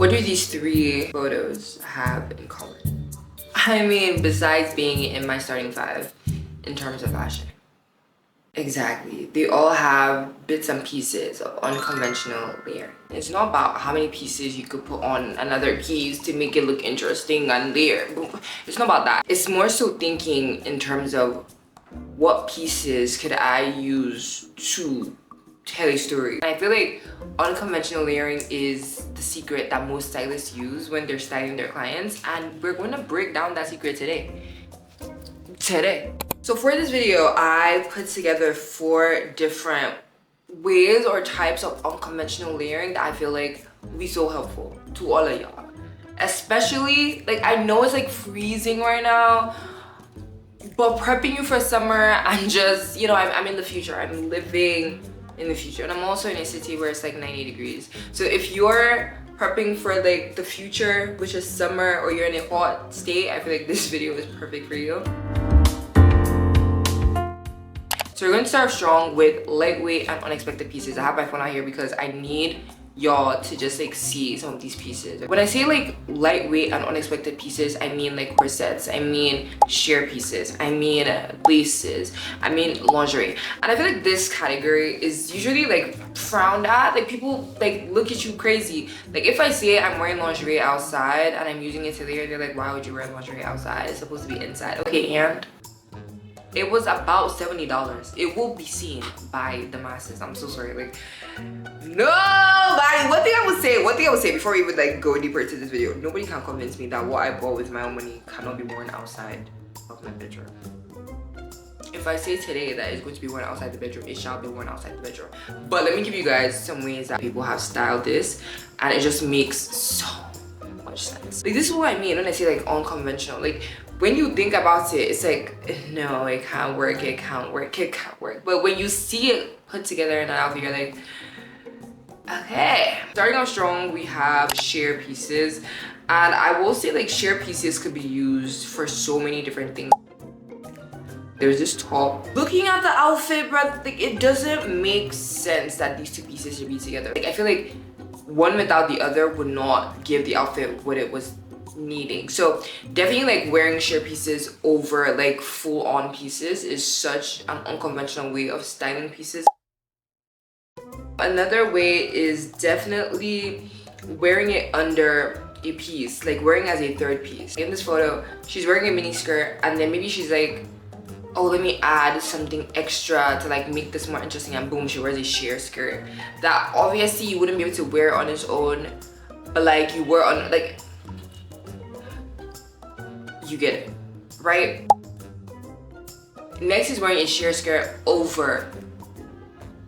What do these three photos have in common? I mean, besides being in my starting five in terms of fashion. Exactly. They all have bits and pieces of unconventional layering. It's not about how many pieces you could put on another piece to make it look interesting and layer. It's not about that. It's more so thinking in terms of what pieces could I use to tell a story. And I feel like unconventional layering is the secret that most stylists use when they're styling their clients, and we're going to break down that secret today. So for this video, I put together 4 different ways or types of unconventional layering that I feel like will be so helpful to all of y'all. Especially, like, I know it's like freezing right now, but prepping you for summer and just, you know, I'm in the future. I'm living in the future, and I'm also in a city where it's like 90 degrees. So if you're prepping for like the future, which is summer, or you're in a hot state, I feel like this video is perfect for you. So we're going to start strong with lightweight and unexpected pieces. I have my phone out here because I need y'all to just like see some of these pieces. When I say like lightweight and unexpected pieces, I mean like corsets, I mean sheer pieces, I mean laces, I mean lingerie. And I feel like this category is usually like frowned at. Like people like look at you crazy. Like if I say I'm wearing lingerie outside and I'm using it to layer, they're like, why would you wear lingerie outside? It's supposed to be inside. Okay, and it was about $70. It will be seen by the masses. I'm so sorry. Like, nobody. One thing I would say before we even like go deeper into this video, nobody can convince me that what I bought with my own money cannot be worn outside of my bedroom. If I say today that it's going to be worn outside the bedroom, it shall be worn outside the bedroom. But let me give you guys some ways that people have styled this, and it just makes so much sense. Like, this is what I mean when I say like unconventional. Like, when you think about it, it's like, no, it can't work, it can't work, it can't work. But when you see it put together in an outfit, you're like, okay. Starting off strong, we have sheer pieces. And I will say like sheer pieces could be used for so many different things. There's this top. Looking at the outfit, bro, like it doesn't make sense that these 2 pieces should be together. Like I feel like one without the other would not give the outfit what it was needing. So definitely like wearing sheer pieces over like full-on pieces is such an unconventional way of styling pieces. Another way is definitely wearing it under a piece, like wearing as a 3rd piece. In this photo, she's wearing a mini skirt, and then maybe she's like, oh, let me add something extra to like make this more interesting, and boom, she wears a sheer skirt that obviously you wouldn't be able to wear on its own, but like you wear on, like, you get it, right? Next is wearing a sheer skirt over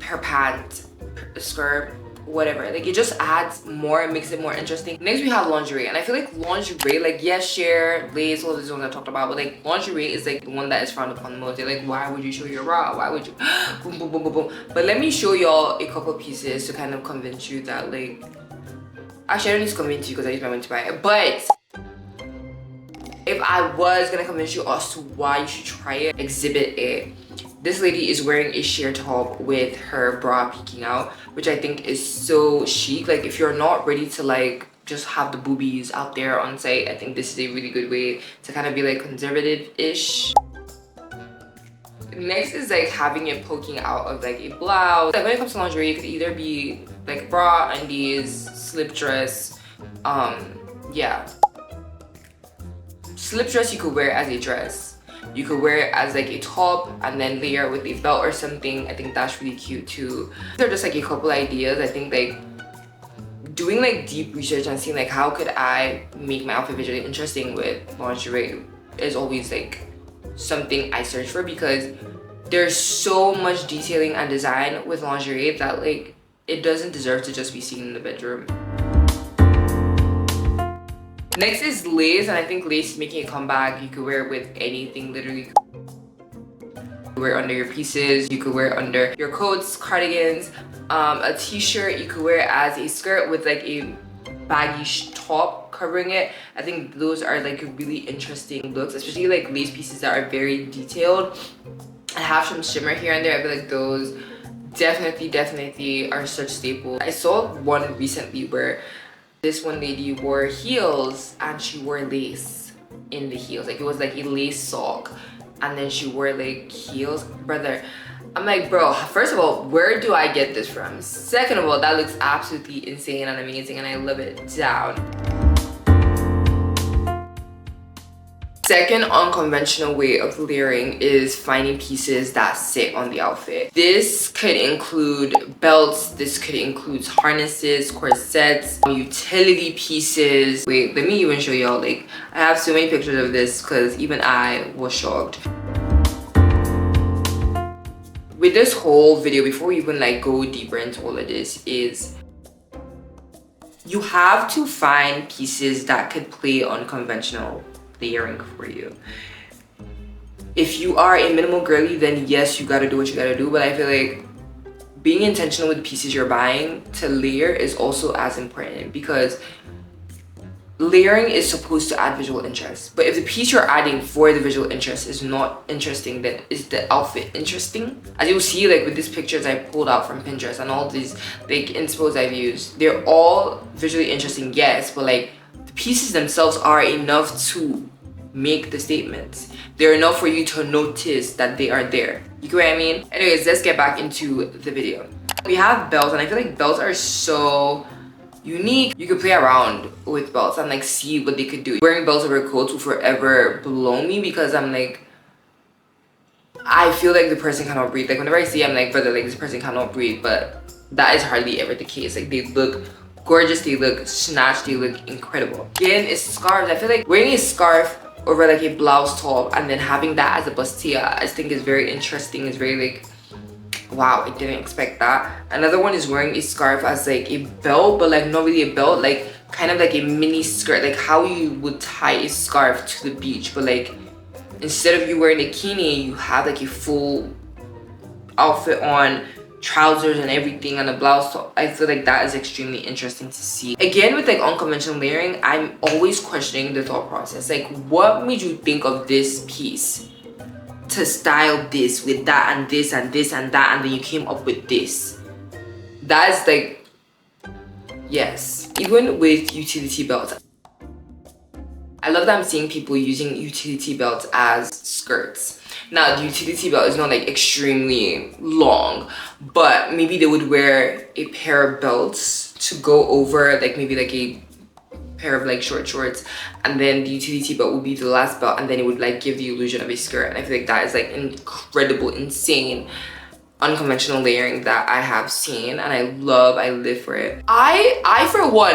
her pants, skirt, whatever. Like it just adds more and makes it more interesting. Next we have lingerie, and I feel like lingerie, like yes, sheer, lace, all of these ones I talked about, but like lingerie is like the one that is frowned upon the most. They're like, why would you show your bra? Why would you boom boom boom boom boom? But let me show y'all a couple pieces to kind of convince you that like, actually I don't need to convince you because I use my money to buy it, but if I was gonna convince you as to why you should try it, exhibit A. This lady is wearing a sheer top with her bra peeking out, which I think is so chic. Like if you're not ready to like just have the boobies out there on site, I think this is a really good way to kind of be like conservative-ish. Next is like having it poking out of like a blouse. Like when it comes to lingerie, it could either be like bra, undies, slip dress, yeah. Slip dress you could wear as a dress. You could wear it as like a top and then layer with a belt or something. I think that's really cute too. These are just like a couple ideas. I think like doing like deep research and seeing like how could I make my outfit visually interesting with lingerie is always like something I search for, because there's so much detailing and design with lingerie that like it doesn't deserve to just be seen in the bedroom. Next is lace, and I think lace is making a comeback. You could wear it with anything, literally. You could wear it under your pieces, you could wear it under your coats, cardigans, a t-shirt. You could wear it as a skirt with like a baggy top covering it. I think those are like really interesting looks, especially like lace pieces that are very detailed and have some shimmer here and there. I feel like those definitely are such staples. I saw one recently where This one lady wore heels and she wore lace in the heels. Like it was like a lace sock, and then she wore like heels. Brother, I'm like, bro, first of all, where do I get this from? Second of all, that looks absolutely insane and amazing and I love it down. Second unconventional way of layering is finding pieces that sit on the outfit. This could include belts, this could include harnesses, corsets, utility pieces. Wait, let me even show y'all. Like, I have so many pictures of this because even I was shocked. With this whole video, before we even like go deeper into all of this, is you have to find pieces that could play unconventional layering for you. If you are a minimal girly, then yes, you gotta do what you gotta do, but I feel like being intentional with the pieces you're buying to layer is also as important, because layering is supposed to add visual interest. But if the piece you're adding for the visual interest is not interesting, then is the outfit interesting? As you'll see, like with these pictures I pulled out from Pinterest and all these like inspos I've used, they're all visually interesting, yes, but like the pieces themselves are enough to make the statements. They're enough for you to notice that they are there. You get what I mean? Anyways, let's get back into the video. We have belts, and I feel like belts are so unique. You could play around with belts and like see what they could do. Wearing belts over coats will forever blow me, because I'm like, I feel like the person cannot breathe. Like whenever I see, I'm like, brother, like this person cannot breathe, but that is hardly ever the case. Like they look gorgeous, they look snatched, they look incredible. Again, it's scarves. I feel like wearing a scarf over like a blouse top and then having that as a bustier, I think is very interesting. It's very like, wow, I didn't expect that. Another one is wearing a scarf as like a belt, but like not really a belt, like kind of like a mini skirt, like how you would tie a scarf to the beach, but like instead of you wearing a bikini, you have like a full outfit on, trousers and everything, and a blouse top. I feel like that is extremely interesting to see. Again, with like unconventional layering, I'm always questioning the thought process. Like, what made you think of this piece to style this with that and this and this and that, and then you came up with this? That's like, yes. Even with utility belts, I love that I'm seeing people using utility belts as skirts. Now, the utility belt is not like extremely long, but maybe they would wear a pair of belts to go over like maybe like a pair of like short shorts, and then the utility belt would be the last belt, and then it would like give the illusion of a skirt. And I feel like that is like incredible, insane, unconventional layering that I have seen, and I live for it. I for one,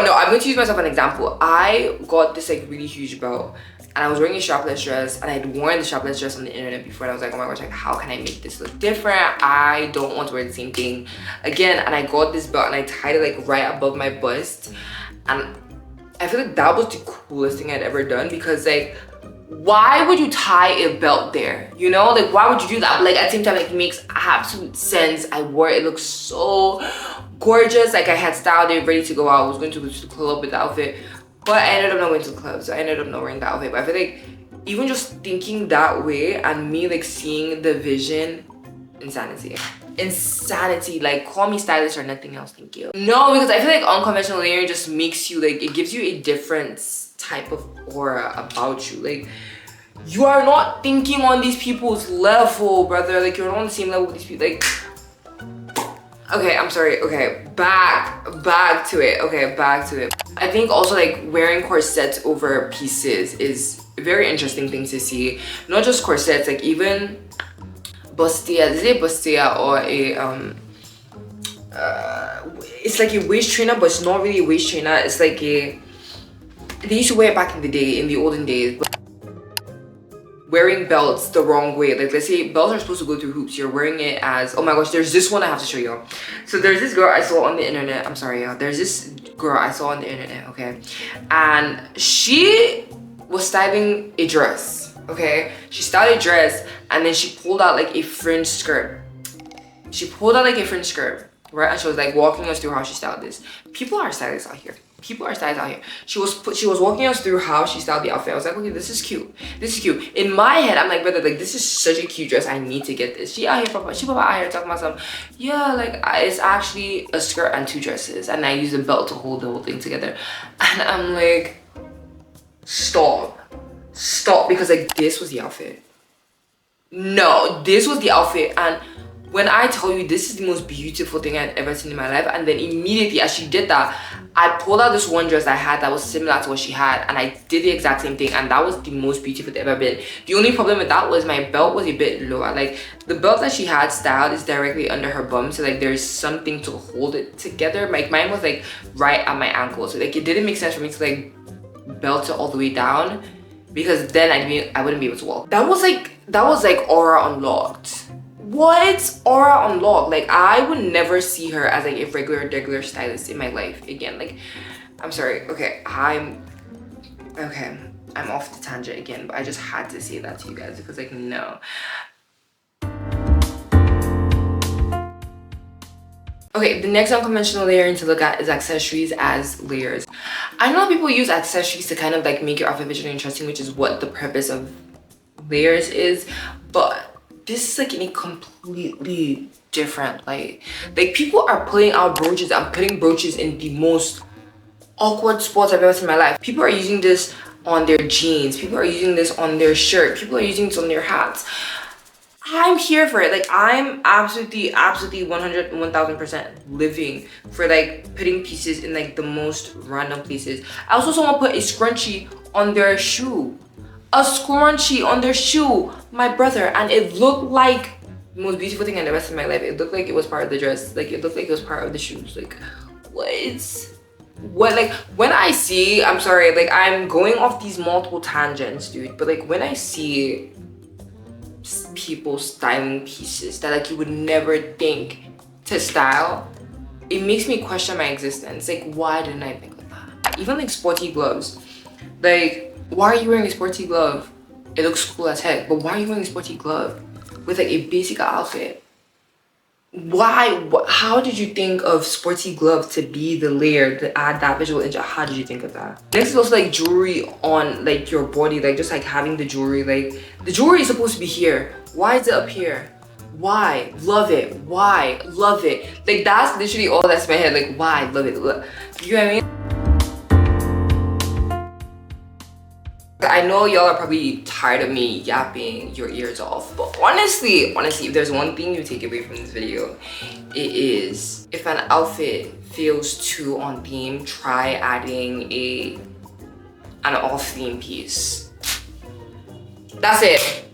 no, I'm going to use myself as an example. I got this like really huge belt, and I was wearing a strapless dress, and I'd worn the strapless dress on the internet before, and I was like, oh my gosh, like how can I make this look different? I don't want to wear the same thing again. And I got this belt and I tied it like right above my bust, and I feel like that was the coolest thing I'd ever done, because like, why would you tie a belt there? You know, like why would you do that? But like at the same time, like, it makes absolute sense. I wore it, it looks so gorgeous. Like I had styled it, ready to go out. I was going to go to the club with the outfit, but I ended up not going to the club, so I ended up not wearing the outfit. But I feel like even just thinking that way and me like seeing the vision, insanity. Like, call me stylish or nothing else, thank you. No, because I feel like unconventional layering just makes you like, it gives you a different type of aura about you. Like, you are not thinking on these people's level, brother. Like, you're not on the same level with these people. Like, okay, I'm sorry. Okay, back to it. Okay, back to it. I think also like wearing corsets over pieces is a very interesting thing to see. Not just corsets, like even bustier. Is it bustier or a it's like a waist trainer, but it's not really a waist trainer. It's like a, they used to wear it back in the day, in the olden days. But wearing belts the wrong way, like let's say belts are supposed to go through hoops, you're wearing it as, oh my gosh, there's this one I have to show you. So there's this girl I saw on the internet, I'm sorry y'all, there's this girl I saw on the internet, okay, and she was styling a dress, okay, she styled a dress and then she pulled out like a fringe skirt, right, and she was like walking us through how she styled this. People are stylists out here. People are stylists out here. She was walking us through how she styled the outfit. I was like, okay, this is cute. This is cute. In my head, I'm like, brother, like this is such a cute dress. I need to get this. She out here, out here talking about some, yeah, like it's actually a skirt and 2 dresses, and I use a belt to hold the whole thing together. And I'm like, stop, because like this was the outfit. No, this was the outfit. And when I tell you this is the most beautiful thing I've ever seen in my life, and then immediately as she did that, I pulled out this one dress I had that was similar to what she had, and I did the exact same thing, and that was the most beautiful it's ever been. The only problem with that was my belt was a bit lower. Like the belt that she had styled is directly under her bum, so like there's something to hold it together. Like mine was like right at my ankle, so like it didn't make sense for me to like belt it all the way down, because then I wouldn't be able to walk. That was like aura unlocked. What? Aura unlocked. Like I would never see her as like a regular stylist in my life again. Like I'm sorry. Okay, I'm off the tangent again, but I just had to say that to you guys because like no. Okay, the next unconventional layering to look at is accessories as layers. I know people use accessories to kind of like make your outfit visually interesting, which is what the purpose of layers is, but this is like in a completely different light. Like people are pulling out brooches and putting brooches in the most awkward spots I've ever seen in my life. People are using this on their jeans. People are using this on their shirt. People are using this on their hats. I'm here for it. Like I'm absolutely 1000% living for like putting pieces in like the most random places. I also saw someone put a scrunchie on their shoe. A scrunchie on their shoe, my brother, and it looked like the most beautiful thing in the rest of my life. It looked like it was part of the dress. Like it looked like it was part of the shoes. Like what? Like when I see, I'm sorry, like I'm going off these multiple tangents, dude, but like when I see people styling pieces that like you would never think to style, it makes me question my existence. Like why didn't I think of that? Even like sporty gloves, like why are you wearing a sporty glove? It looks cool as heck, but why are you wearing a sporty glove with like a basic outfit? Why? How did you think of sporty glove to be the layer to add that visual interest? How did you think of that? Next is also like jewelry on like your body, like just like having the jewelry. Like the jewelry is supposed to be here. Why is it up here? Why? Love it. Why? Love it. Like that's literally all that's in my head. Like why? Love it. Look. You know what I mean? I know y'all are probably tired of me yapping your ears off, but honestly, if there's one thing you take away from this video, it is if an outfit feels too on theme, try adding an off theme piece. That's it.